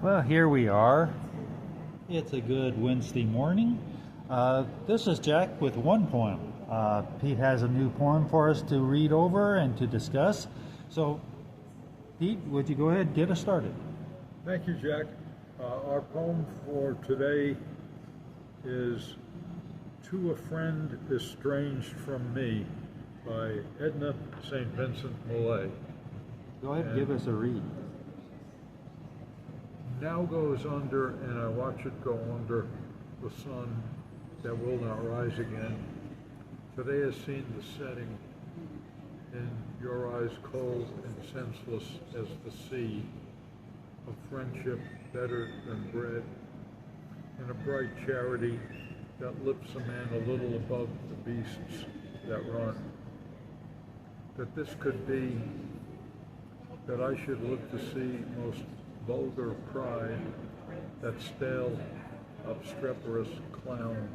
Well, here we are. It's a good Wednesday morning. This is Jack with one poem. Pete has a new poem for us to read over and to discuss. So, Pete, would you go ahead and get us started? Thank you, Jack. Our poem for today is To a Friend Estranged from Me by Edna St. Vincent Millay. Go ahead and give us a read. Now goes under, and I watch it go under, the sun that will not rise again. Today has seen the setting, in your eyes cold and senseless as the sea, of friendship better than bread, and a bright charity that lifts a man a little above the beasts that run. That this could be, that I should look to see most vulgar pride, that stale, obstreperous clown,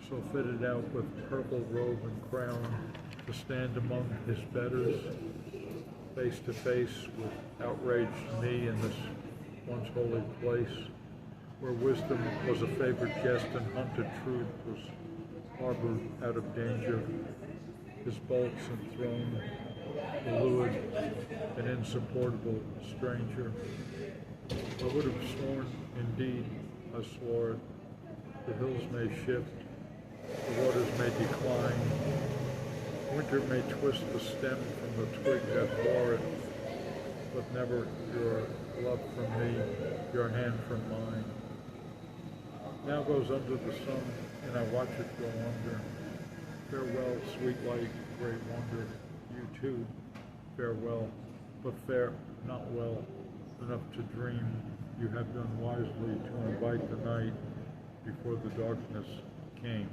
so fitted out with purple robe and crown, to stand among his betters, face to face with outraged me in this once holy place, where wisdom was a favored guest and hunted truth was harbored out of danger, his bolts enthroned, the lured and insupportable stranger. I would have sworn, indeed, I swore it, the hills may shift, the waters may decline, winter may twist the stem from the twig that bore it, but never your love from me, your hand from mine. Now goes under the sun, and I watch it go under. Farewell, sweet light, great wonder, you too, farewell, but fare not well enough to dream. You have done wisely to invite the night before the darkness came.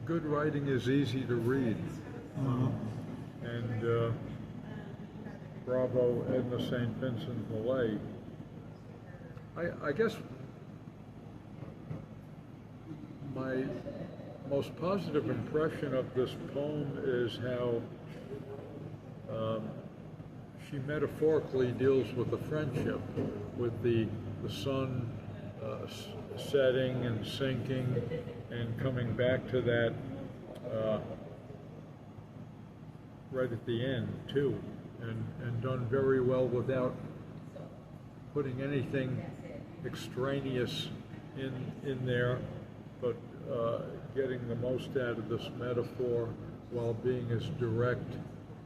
Good writing is easy to read, and bravo, Edna St. Vincent Millay. I guess my most positive impression of this poem is how she metaphorically deals with the friendship, with the sun setting and sinking and coming back to that right at the end too, and done very well without putting anything extraneous in there, but getting the most out of this metaphor while being as direct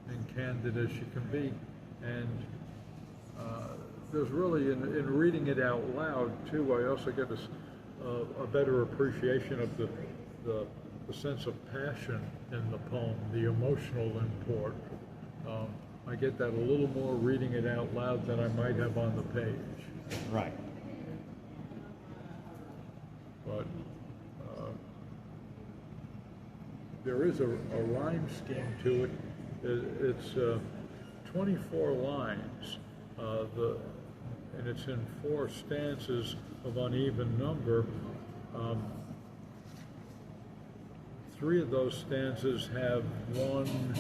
and candid as she can be. And there's really, in reading it out loud too, I also get a better appreciation of the sense of passion in the poem, the emotional import. I get that a little more reading it out loud than I might have on the page. Right. But there is a rhyme scheme to it. It's 24 lines, and it's in 4 stanzas of uneven number. 3 of those stanzas have one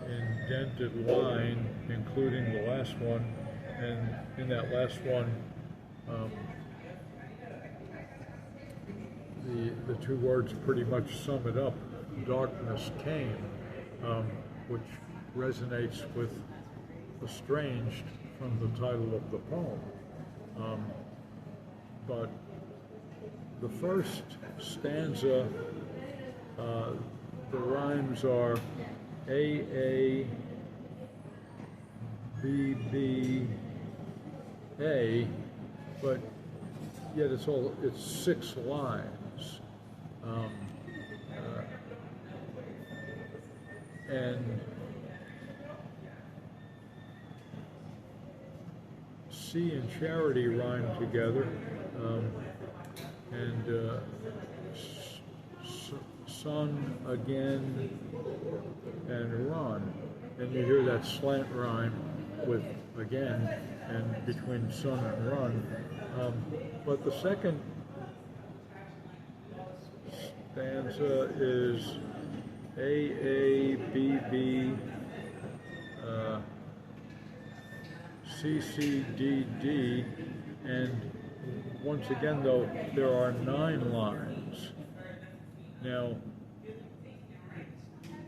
indented line, including the last one, and in that last one, the 2 words pretty much sum it up. Darkness came, which resonates with Estranged from the title of the poem. But the first stanza, the rhymes are A, A, B, B, A, but yet it's 6 lines. And C and Charity rhyme together, and sun again and run, and you hear that slant rhyme with again and between sun and run. But the second stanza is A, B, B, CCDD, and once again though, there are 9 lines. Now,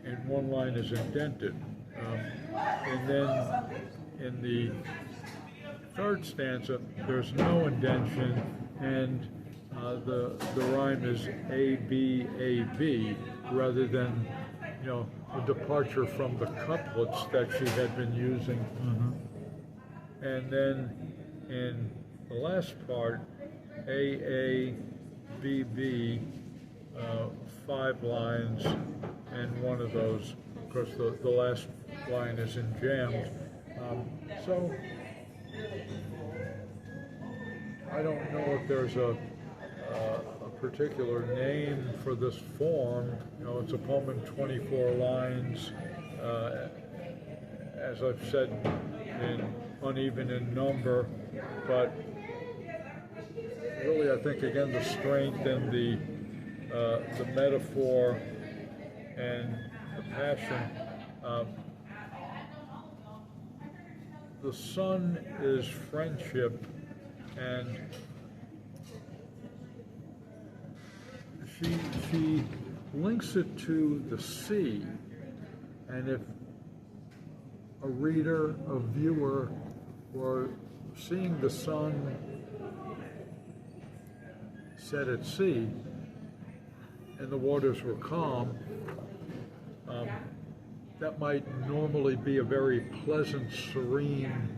and one line is indented. And then in the third stanza, there's no indentation, and the rhyme is A, B, A, B, rather than, you know, a departure from the couplets that she had been using. Mm-hmm. And then in the last part, A, B, B, 5 lines, and one of those, of course, the last line is in jammed. So I don't know if there's a particular name for this form. You know, it's a poem in 24 lines. As I've said, uneven in number, but really, I think again the strength in the metaphor and the passion. The sun is friendship, and she links it to the sea. And if a reader, a viewer, were seeing the sun set at sea and the waters were calm, that might normally be a very pleasant, serene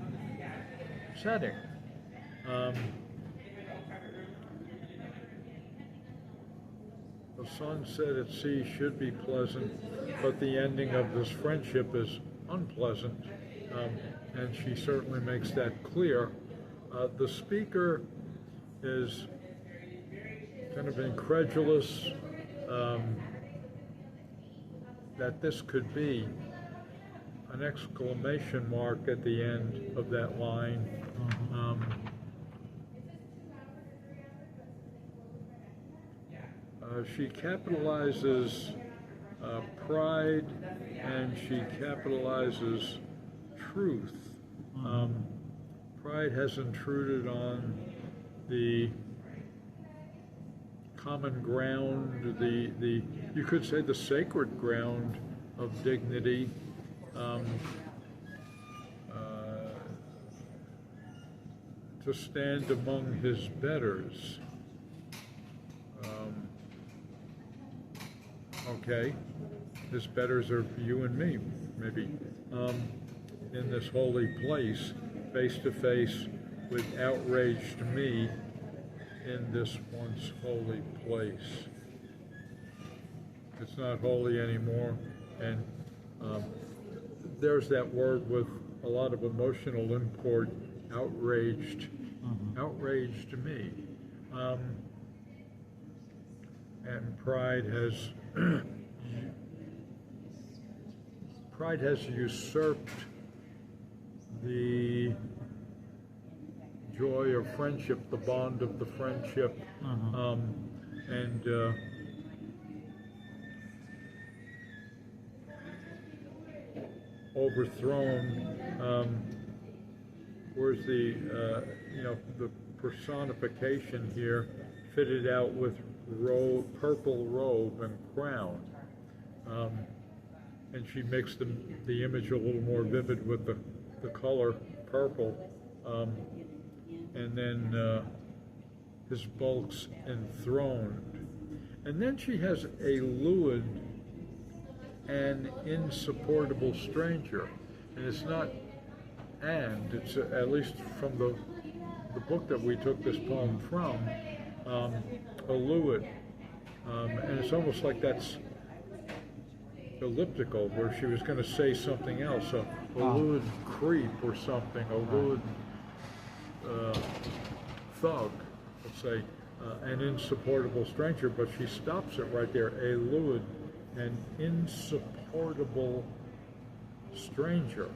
setting. The sunset at sea should be pleasant, but the ending of this friendship is unpleasant, and she certainly makes that clear. The speaker is kind of incredulous that this could be an exclamation mark at the end of that line. She capitalizes pride, and she capitalizes truth. Pride has intruded on the common ground, the you could say the sacred ground of dignity. To stand among his betters. Okay, his betters are you and me, maybe, in this holy place, face to face with outraged me in this once holy place. It's not holy anymore, and there's that word with a lot of emotional import, outraged, outraged me. And pride has usurped the joy of friendship, the bond of the friendship, and overthrown. Where's the the personification here, fitted out with purple robe and crown, and she makes the image a little more vivid with the color purple, and then his bulk's enthroned, and then she has a lewd and insupportable stranger, and it's not it's at least from the book that we took this poem from, a lewd, and it's almost like that's elliptical, where she was going to say something else, a lewd creep or something, a lewd thug, let's say, an insupportable stranger, but she stops it right there, a lewd and insupportable stranger.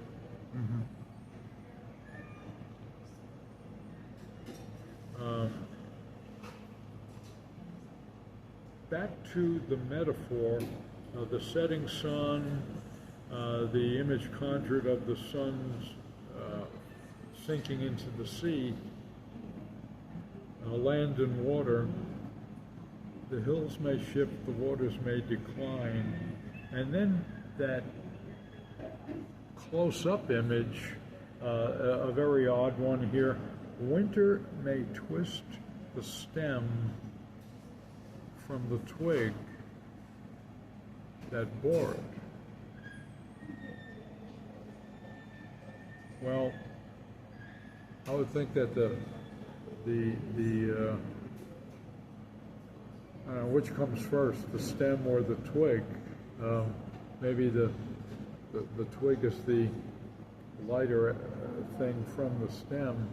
Back to the metaphor, the setting sun, the image conjured of the sun's sinking into the sea, land and water, the hills may shift, the waters may decline, and then that close-up image, a very odd one here, winter may twist the stem from the twig that bore it. Well, I would think that which comes first, the stem or the twig? Maybe the twig is the lighter thing from the stem.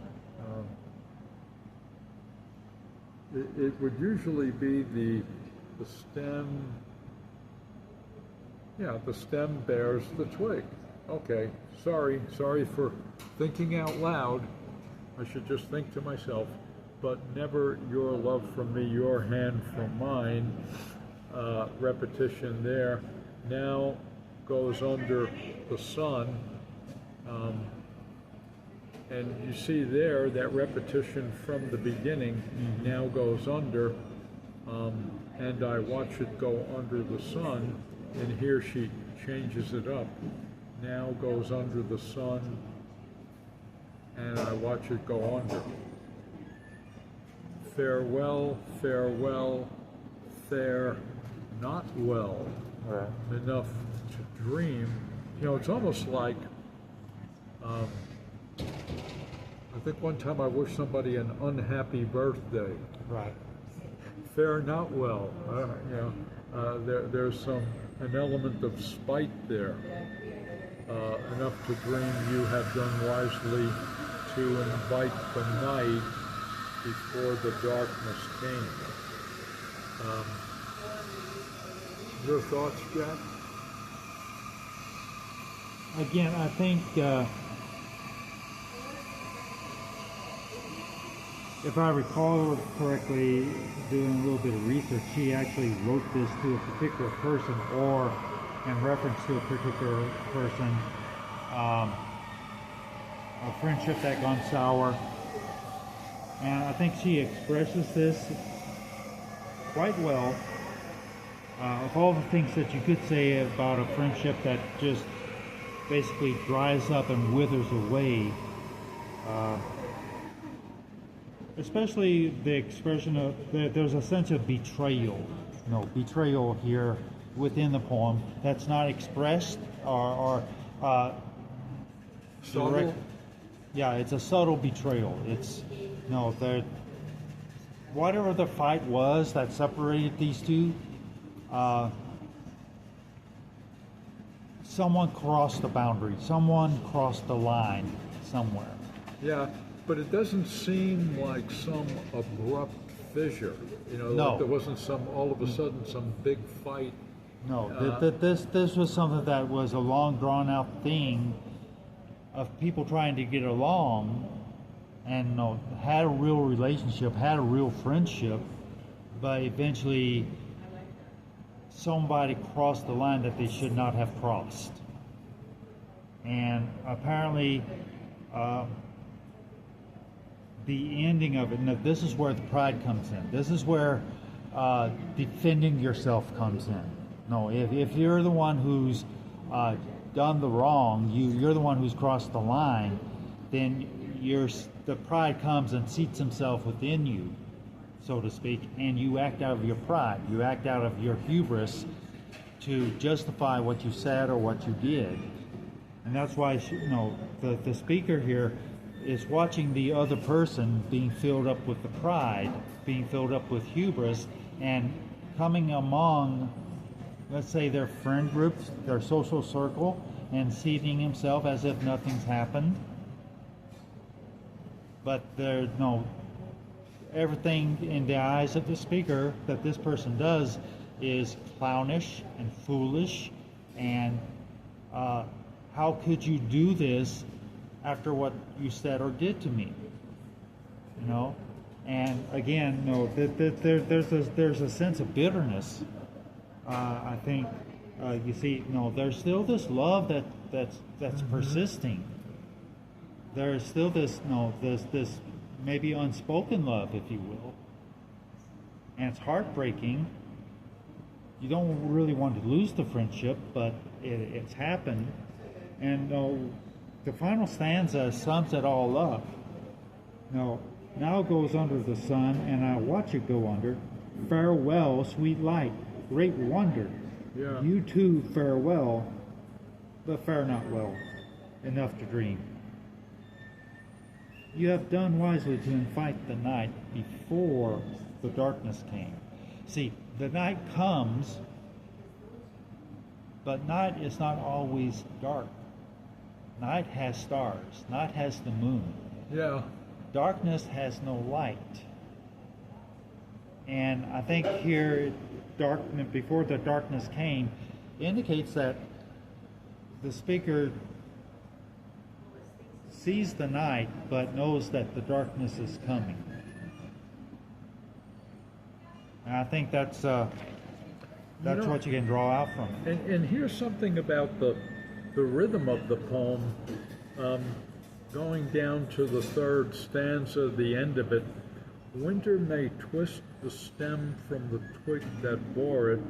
It would usually be the stem. Yeah, the stem bears the twig. Okay, sorry for thinking out loud. I should just think to myself, but never your love from me, your hand from mine. Repetition there. Now goes under the sun. And you see there that repetition from the beginning now goes under, and I watch it go under the sun, and here she changes it up. Now goes under the sun, and I watch it go under. Farewell, farewell, fare not well. Right. Enough to dream. You know, it's almost like, I think one time I wished somebody an unhappy birthday. Right. Fare not well. There's an element of spite there. Enough to dream you have done wisely to invite the night before the darkness came. Your thoughts, Jack? Again, I think if I recall correctly, doing a little bit of research, she actually wrote this to a particular person or in reference to a particular person, a friendship that gone sour. And I think she expresses this quite well. Of all the things that you could say about a friendship that just basically dries up and withers away, especially the expression of there's a sense of betrayal. Betrayal here within the poem that's not expressed or subtle. Yeah, it's a subtle betrayal. It's whatever the fight was that separated these two. Someone crossed the boundary. Someone crossed the line somewhere. Yeah, but it doesn't seem like some abrupt fissure. No. Like there wasn't all of a sudden some big fight. No, this was something that was a long drawn out thing of people trying to get along and had a real relationship, had a real friendship, but eventually somebody crossed the line that they should not have crossed. And apparently the ending of it, now this is where the pride comes in. This is where defending yourself comes in. No, if you're the one who's done the wrong, you're the one who's crossed the line, then the pride comes and seats himself within you, so to speak, and you act out of your pride. You act out of your hubris to justify what you said or what you did. And that's why the speaker here is watching the other person being filled up with the pride, being filled up with hubris, and coming among, let's say, their friend groups, their social circle, and seating himself as if nothing's happened. But everything in the eyes of the speaker that this person does is clownish and foolish, and how could you do this after what you said or did to me? And again, there's a sense of bitterness. I think you see, there's still this love that's persisting, there's still this, this maybe unspoken love, if you will, and it's heartbreaking. You don't really want to lose the friendship, but it's happened. And the final stanza sums it all up. Now goes under the sun, and I watch it go under. Farewell, sweet light, great wonder. Yeah. You too farewell, but fare not well, enough to dream. You have done wisely to invite the night before the darkness came. See, the night comes, but night is not always dark. Night has stars. Night has the moon. Yeah. Darkness has no light. And I think here, darkness, before the darkness came, indicates that the speaker sees the night, but knows that the darkness is coming. And I think that's what you can draw out from it. And here's something about the rhythm of the poem, going down to the third stanza, the end of it. Winter may twist the stem from the twig that bore it,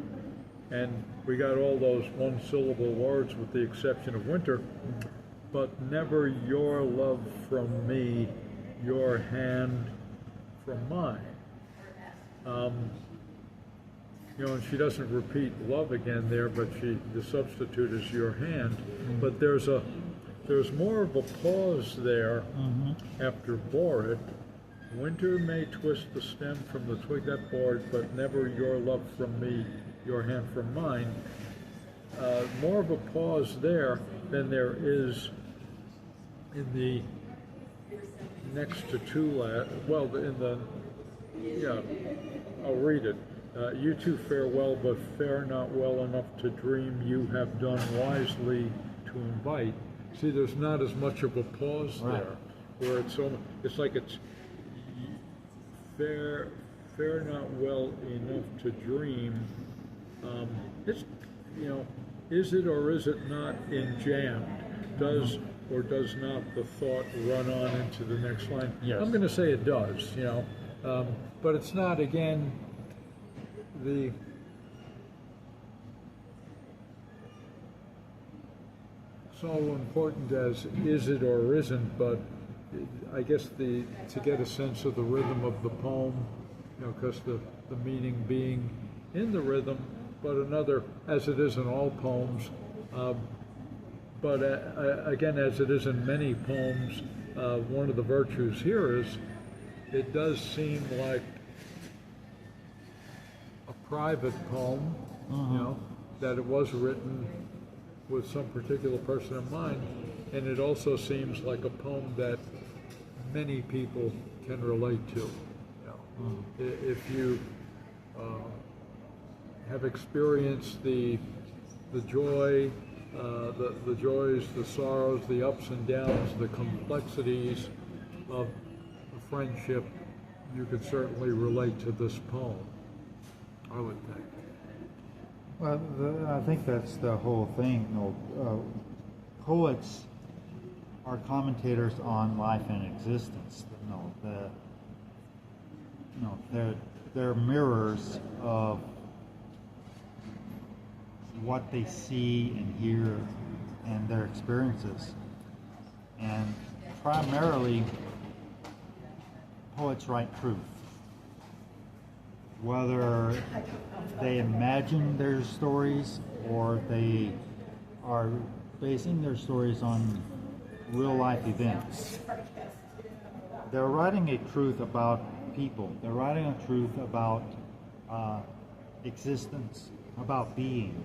and we got all those one-syllable words with the exception of winter, but never your love from me, your hand from mine. And she doesn't repeat love again there, but the substitute is your hand. But there's more of a pause there after bore it. Winter may twist the stem from the twig that bore it, but never your love from me, your hand from mine. More of a pause there than there is in the next to two I'll read it. You too farewell, but fare not well enough to dream. You have done wisely to invite. See, there's not as much of a pause there, where it's like it's fare not well enough to dream. It's is it or is it not enjambed? Does or does not the thought run on into the next line? Yes. I'm going to say it does. But it's not again. So important as is it or isn't, but I guess to get a sense of the rhythm of the poem, because the meaning being in the rhythm, but another, as it is in all poems, but again, as it is in many poems, one of the virtues here is it does seem like a private poem, that it was written with some particular person in mind, and it also seems like a poem that many people can relate to. If you have experienced the joy, the joys, the sorrows, the ups and downs, the complexities of a friendship, you could certainly relate to this poem, I would think. Well, I think that's the whole thing. Poets are commentators on life and existence. They're mirrors of what they see and hear and their experiences. And primarily, poets write truth. Whether they imagine their stories or they are basing their stories on real life events. They're writing a truth about people. They're writing a truth about existence, about being.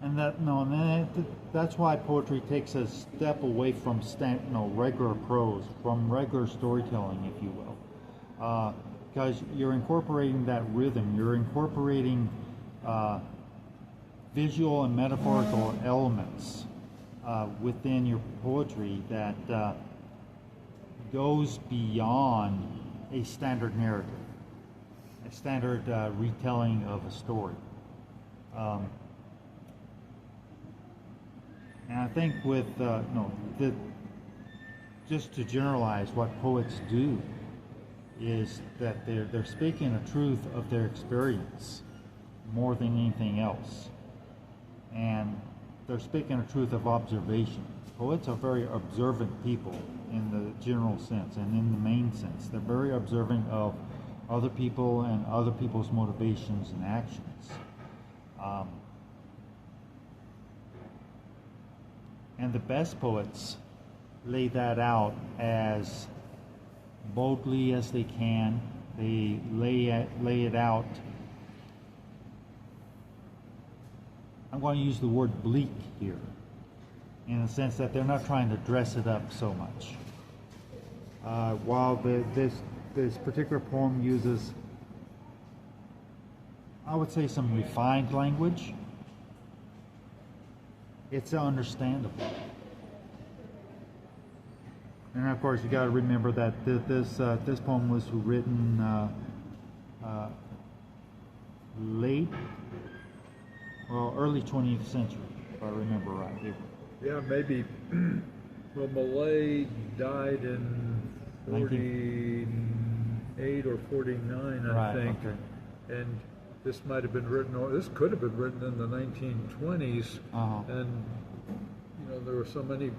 And that's why poetry takes a step away from regular prose, from regular storytelling, if you will. Because you're incorporating that rhythm, you're incorporating visual and metaphorical elements within your poetry that goes beyond a standard narrative, a standard retelling of a story. And I think with just to generalize, what poets do is that they're speaking the truth of their experience more than anything else, and they're speaking the truth of observation. Poets are very observant people in the general sense, and in the main sense, they're very observant of other people and other people's motivations and actions. And the best poets lay that out as boldly as they can. They lay it out. I'm going to use the word bleak here, in the sense that they're not trying to dress it up so much. While this particular poem uses, I would say, some refined language, it's understandable. And of course, you got to remember that this poem was written early 20th century, if I remember right. Yeah, maybe. Well, Millay died in 48 or 49, I think. Okay. And this might have been written, or this could have been written in the 1920s. And, you know, there were so many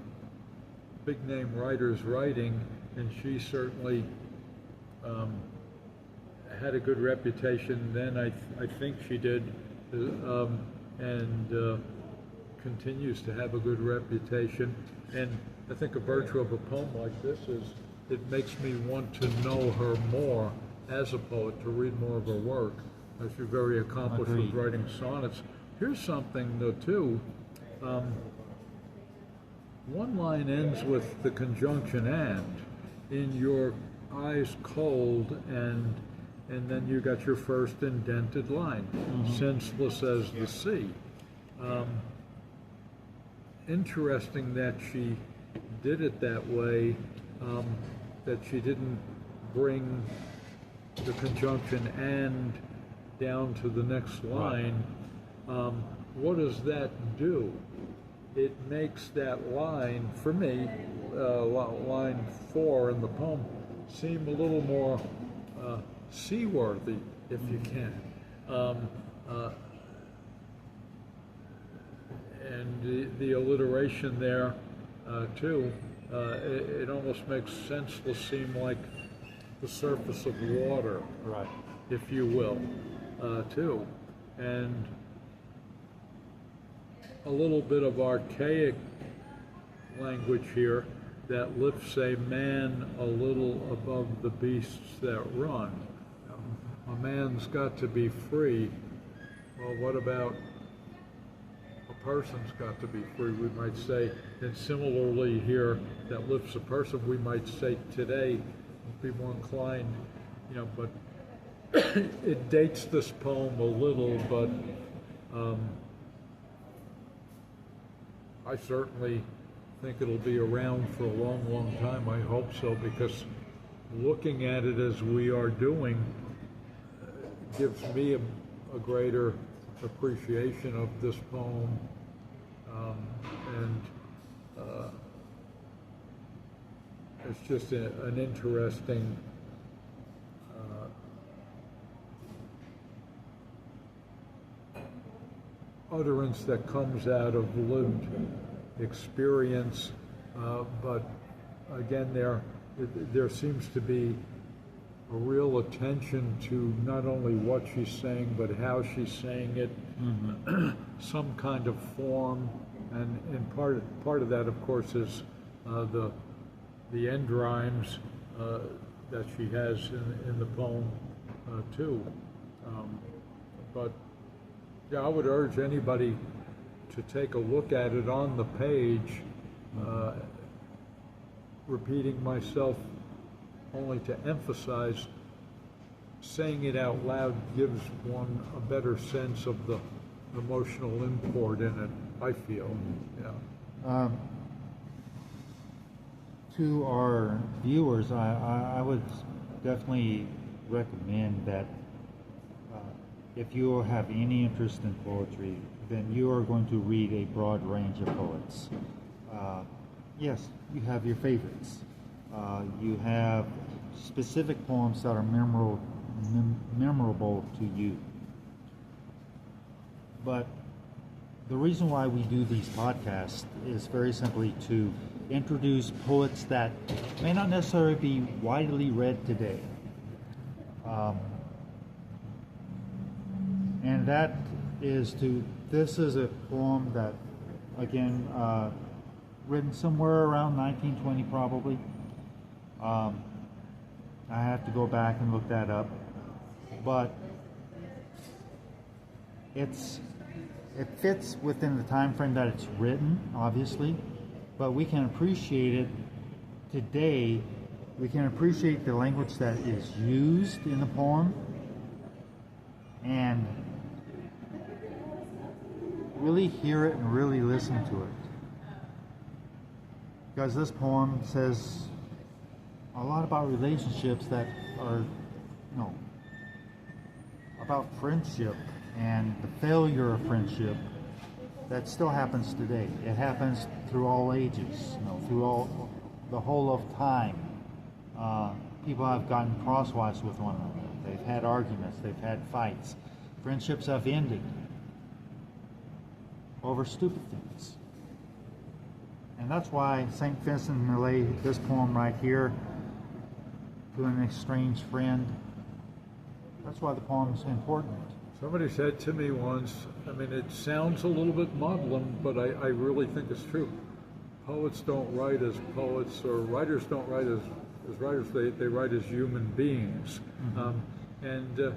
big name writers writing, and she certainly had a good reputation then. I think she did, and continues to have a good reputation. And I think a virtue of a poem like this is it makes me want to know her more as a poet, to read more of her work. She's very accomplished with writing sonnets. Here's something, though, too. One line ends with the conjunction "and." In your eyes cold, and then you got your first indented line, senseless as the sea. Interesting that she did it that way, that she didn't bring the conjunction "and" down to the next line. What does that do? It makes that line, for me, line 4 in the poem, seem a little more seaworthy, if you can. And the alliteration there, too, it almost makes senseless seem like the surface of water, right, if you will, too. And a little bit of archaic language here that lifts a man a little above the beasts that run. A man's got to be free. Well, what about a person's got to be free, we might say. And similarly here, that lifts a person, we might say today, be more inclined, you know, but it dates this poem a little, but I certainly think it'll be around for a long, long time. I hope so, because looking at it as we are doing gives me a greater appreciation of this poem, and it's just an interesting utterance that comes out of lived experience, but again, there seems to be a real attention to not only what she's saying, but how she's saying it, some kind of form, and part of that, of course, is the end rhymes that she has in the poem too. But yeah, I would urge anybody to take a look at it on the page. Repeating myself only to emphasize, saying it out loud gives one a better sense of the emotional import in it, I feel. Yeah. To our viewers, I would definitely recommend that if you have any interest in poetry, then you are going to read a broad range of poets. Yes, you have your favorites, You have specific poems that are memorable to you. But the reason why we do these podcasts is very simply to introduce poets that may not necessarily be widely read today. And this is a poem that, again, written somewhere around 1920 probably. I have to go back and look that up. But it fits within the time frame that it's written, obviously, but we can appreciate it today. We can appreciate the language that is used in the poem and really hear it and really listen to it. Because this poem says a lot about relationships that are, about friendship and the failure of friendship that still happens today. It happens through all ages, through the whole of time. People have gotten crosswise with one another. They've had arguments. They've had fights. Friendships have ended over stupid things. And that's why St. Vincent Millay, this poem right here, To an Estranged Friend, that's why the poem's important. Somebody said to me once, it sounds a little bit maudlin, but I really think it's true. Poets don't write as poets, or writers don't write as writers, they write as human beings. Mm-hmm.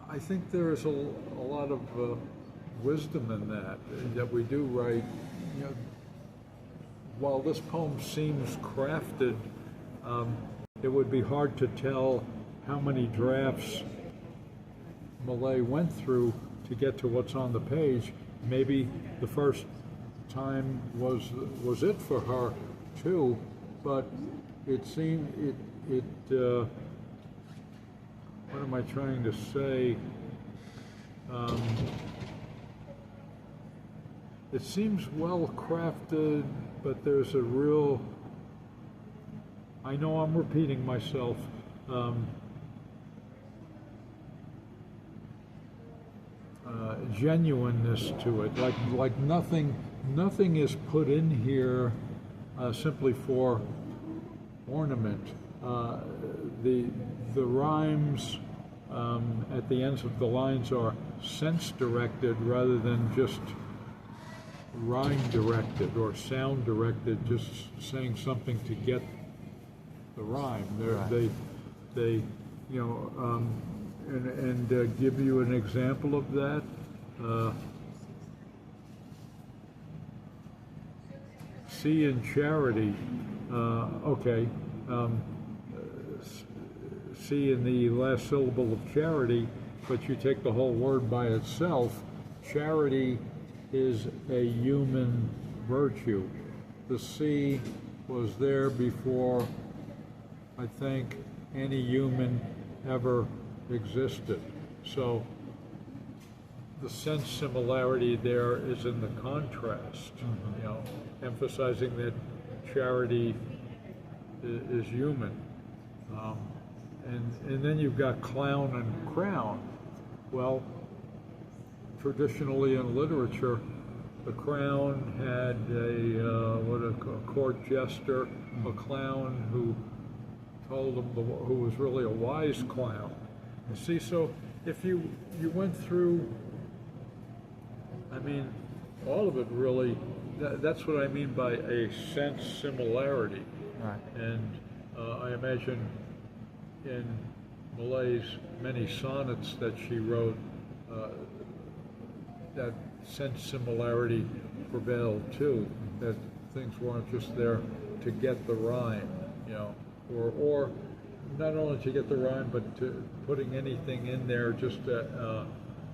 I think there is a lot of wisdom in that we do write. While this poem seems crafted, it would be hard to tell how many drafts Millay went through to get to what's on the page. Maybe the first time was it for her too, but it seemed what am I trying to say? It seems well crafted, but there's a real, I know I'm repeating myself, genuineness to it. Like nothing is put in here simply for ornament. The rhymes at the ends of the lines are sense directed rather than just rhyme directed or sound directed, just saying something to get the rhyme. Right. They give you an example of that. See in charity. See in the last syllable of charity, but you take the whole word by itself. Charity is a human virtue. The sea was there before, I think, any human ever existed. So the sense similarity there is in the contrast, emphasizing that charity is human. And then you've got clown and crown. Well, traditionally in literature, the crown had a court jester, a clown who told him who was really a wise clown. You see, so if you went through, all of it really, that's what I mean by a sense similarity. Right. And I imagine in Millay's many sonnets that she wrote, that sense similarity prevailed too, that things weren't just there to get the rhyme, or not only to get the rhyme, but to putting anything in there just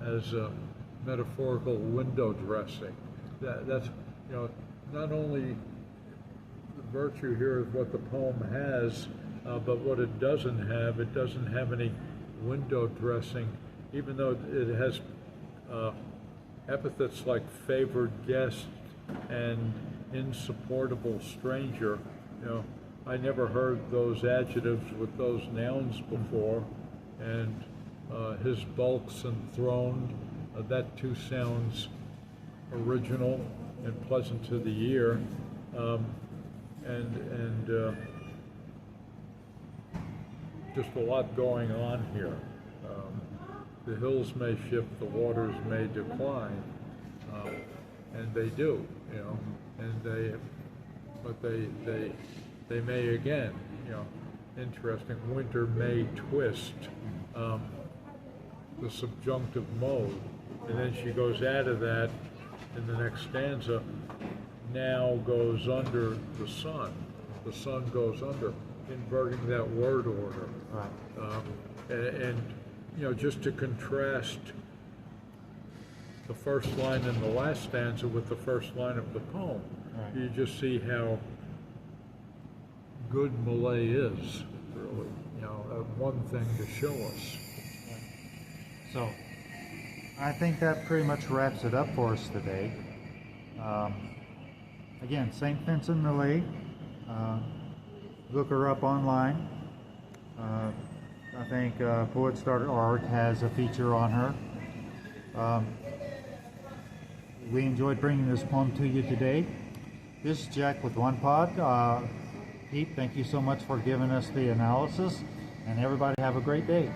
as a metaphorical window dressing. That's not only the virtue here of what the poem has, but what it doesn't have. It doesn't have any window dressing, even though it has epithets like favored guest and insupportable stranger. I never heard those adjectives with those nouns before, and his bulks enthroned, that too sounds original and pleasant to the ear, and just a lot going on here. The hills may shift, the waters may decline, and they do, you know, but they may again, you know. Interesting. Winter may twist the subjunctive mode, and then she goes out of that in the next stanza. Now goes under the sun. The sun goes under, inverting that word order. Right. And you know, just to contrast the first line in the last stanza with the first line of the poem, Right. you just see how good Millay is, really. You know, one thing to show us. So, I think that pretty much wraps it up for us today. Again, St. Vincent Millay. Look her up online. I think Poet Starter Art has a feature on her. We enjoyed bringing this poem to you today. This is Jack with One Pod. Pete, thank you so much for giving us the analysis, and everybody have a great day.